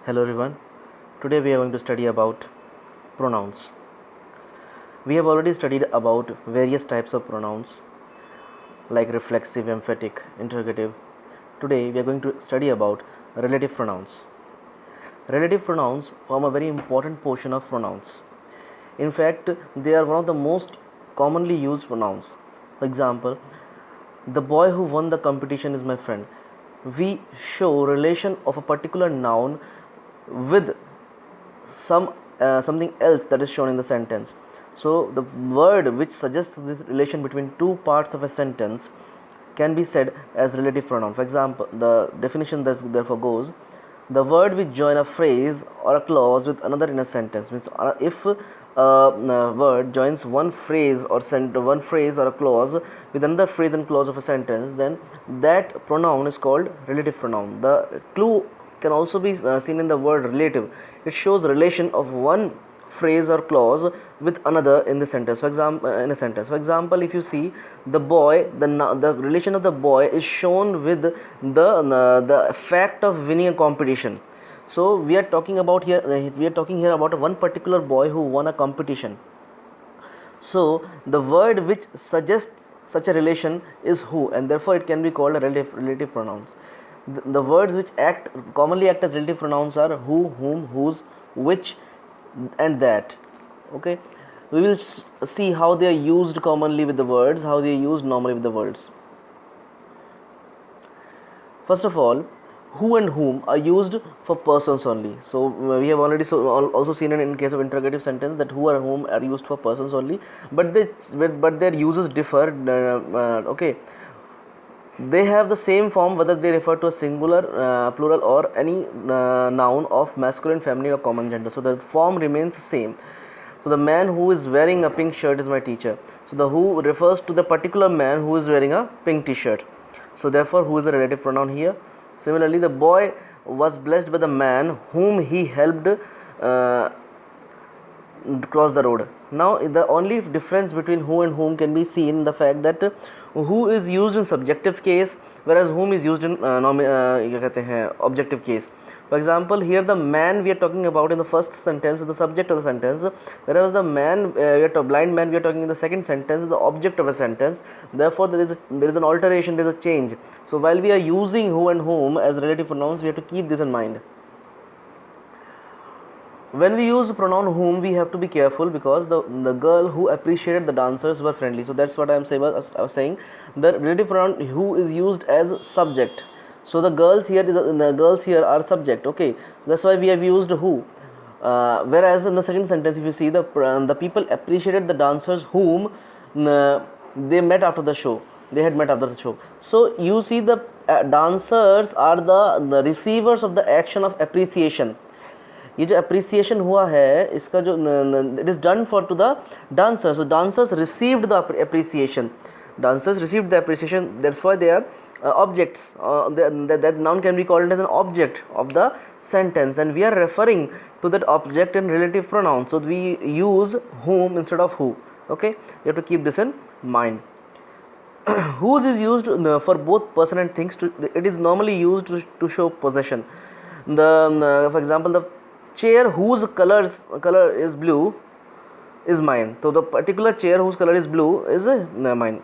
Hello everyone. Today we are going to study about pronouns. We have already studied about various types of pronouns like reflexive, emphatic, interrogative. Today we are going to study about relative pronouns. Relative pronouns form a very important portion of pronouns. In fact, they are one of the most commonly used pronouns. For example, the boy who won the competition is my friend. We show relation of a particular noun with something else that is shown in the sentence. So the word which suggests this relation between two parts of a sentence can be said as relative pronoun. For example, the definition therefore goes: the word which join a phrase or a clause with another in a sentence. Means if a word joins one phrase or a clause with another phrase and clause of a sentence, then that pronoun is called relative pronoun. The clue can also be seen in the word relative. It shows relation of one phrase or clause with another in the sentence. For example, if you see the boy, the relation of the boy is shown with the fact of winning a competition. So we are talking here about one particular boy who won a competition. So the word which suggests such a relation is who, and therefore it can be called a relative pronouns. The words which commonly act as relative pronouns are who, whom, whose, which, and that. Okay, we will see how they are used commonly with the words, how they are used normally with the words. First of all, who and whom are used for persons only. So we have already also seen in case of interrogative sentence that who and whom are used for persons only, but their uses differ. Okay, they have the same form whether they refer to a singular, plural, or any noun of masculine, feminine, or common gender. So the form remains same. So the man who is wearing a pink shirt is my teacher. So the who refers to the particular man who is wearing a pink t-shirt. So therefore who is a relative pronoun here. Similarly, the boy was blessed by the man whom he helped cross the road. Now the only difference between who and whom can be seen in the fact that who is used in subjective case, whereas whom is used in objective case. For example, here the man we are talking about in the first sentence is the subject of the sentence, whereas the man, blind man, we are talking in the second sentence is the object of a sentence. Therefore, there is an alteration, there is a change. So while we are using who and whom as relative pronouns, we have to keep this in mind. When we use pronoun whom, we have to be careful because the girl who appreciated the dancers were friendly. So that's what I was saying. The relative pronoun who is used as subject. So the girls here are subject. Okay, that's why we have used who. Whereas in the second sentence, if you see the people appreciated the dancers whom they met after the show. They had met after the show. So you see the dancers are the receivers of the action of appreciation. ये जो appreciation हुआ है इसका जो it is done for to the dancers. So dancers received the appreciation. That's why they are objects. That noun can be called as an object of the sentence, and we are referring to that object in relative pronoun. So we use whom instead of who. Okay, you have to keep this in mind. Whose is used for both person and things. It is normally used to show possession. For example, the chair whose color is blue is mine. So the particular chair whose color is blue is mine.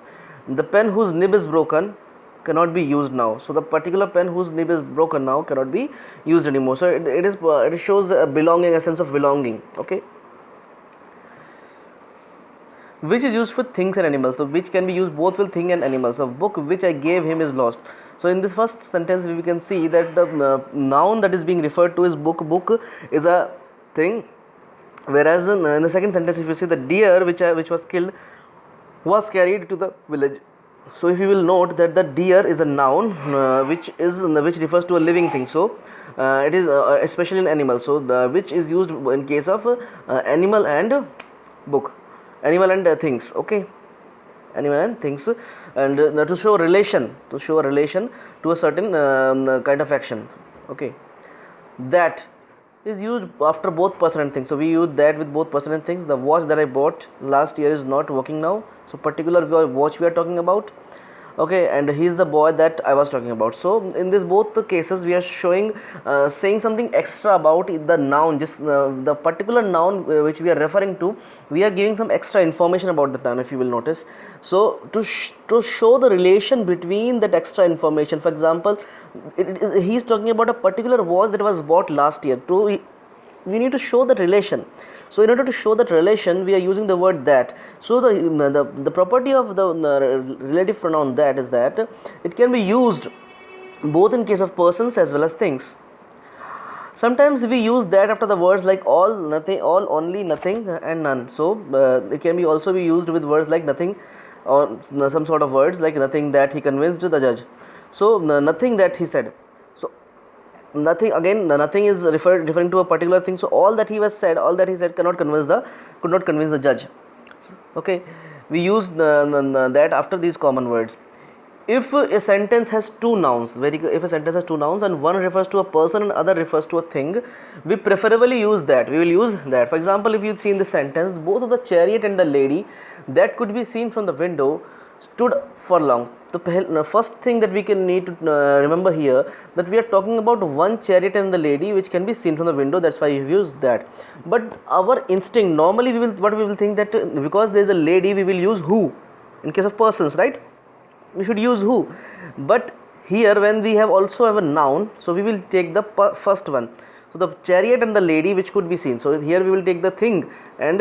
The pen whose nib is broken cannot be used now. So the particular pen whose nib is broken now cannot be used anymore. So it shows a belonging, a sense of belonging. Okay. Which is used for things and animals. So which can be used both with thing and animals. So book which I gave him is lost. So in this first sentence we can see that the noun that is being referred to is book. Book is a thing, whereas in the second sentence if you see the deer which was killed was carried to the village. So if you will note that the deer is a noun which refers to a living thing. So it is especially in animals. So the which is used in case of animal and book, animal and things. Okay, animal and things, and to show a relation to a certain kind of action. Okay, that is used after both person and thing. So we use that with both person and things. The watch that I bought last year is not working now. So particular watch we are talking about. okay, and he's the boy that I was talking about. So in this both the cases we are showing saying something extra about the noun, just the particular noun which we are referring to, we are giving some extra information about the noun, if you will notice. So to show the relation between that extra information, for example, he's talking about a particular watch that was bought last year. We need to show that relation. So in order to show that relation, we are using the word that. So the property of the relative pronoun that is that it can be used both in case of persons as well as things. Sometimes we use that after the words like all, nothing, all, only, nothing, and none. So it can be also be used with words like nothing, or some sort of words like nothing that he convinced the judge. So nothing that he said. So nothing, again nothing is referring to a particular thing. So all that he said could not convince the judge. Okay, we use that after these common words. If a sentence has two nouns, if a sentence has two nouns and one refers to a person and other refers to a thing, we preferably use that. We will use that. For example, if you see in the sentence, both of the chariot and the lady that could be seen from the window stood for long. The first thing that we can need to remember here, that we are talking about one chariot and the lady which can be seen from the window. That's why we use that. But our instinct normally, we will think that because there is a lady, we will use who. In case of persons, right, we should use who. But here when we also have a noun, so we will take the first one. So the chariot and the lady which could be seen. So here we will take the thing, and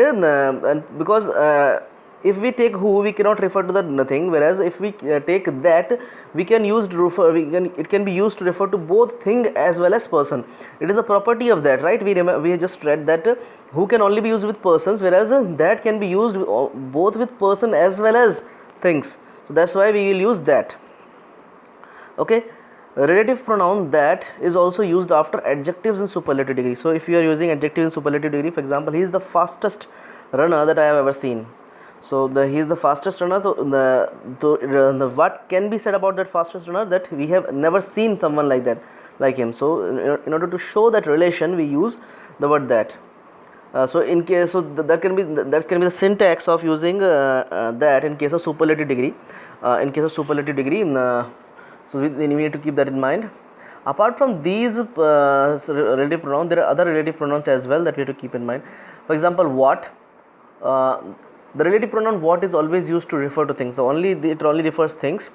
because if we take who, we cannot refer to the nothing, whereas if we take that, we can use to refer, it can be used to refer to both thing as well as person. It is a property of that, right? We just read that who can only be used with persons, whereas that can be used both with person as well as things. So that's why we will use that. Okay, relative pronoun that is also used after adjectives in superlative degree. So if you are using adjective in superlative degree, for example, he is the fastest runner that I have ever seen. So he is the fastest runner. So what can be said about that fastest runner, that we have never seen someone like that, like him. So in order to show that relation, we use the word that. So in case, so that can be the syntax of using that in case of superlative degree. So we need to keep that in mind. Apart from these relative pronouns, there are other relative pronouns as well that we have to keep in mind. For example, what. The relative pronoun what is always used to refer to things. So it only refers things.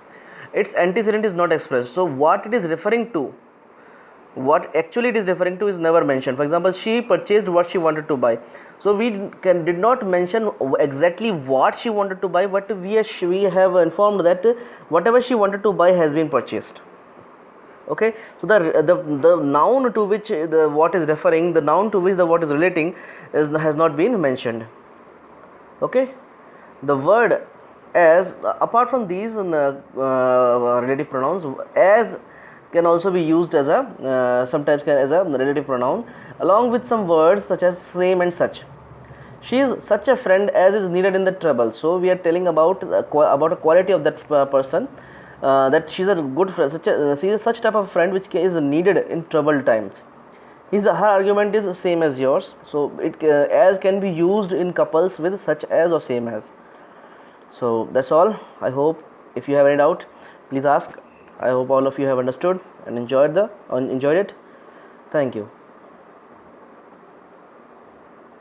Its antecedent is not expressed. So what it is referring to, what actually it is referring to, is never mentioned. For example, she purchased what she wanted to buy. So we did not mention exactly what she wanted to buy, but we have informed that whatever she wanted to buy has been purchased. Okay, so the noun to which the what is referring, the noun to which the what is relating has not been mentioned. Okay, the word as, apart from these relative pronouns, as can also be used as a sometimes as a relative pronoun, along with some words such as same and such. She is such a friend as is needed in the trouble. So we are telling about a quality of that person, that she is a good friend, she is such type of friend which is needed in troubled times. Her argument is same as yours. So it as can be used in couples with such as or same as. So that's all. I hope if you have any doubt, please ask. I hope all of you have understood and enjoyed it. Thank you.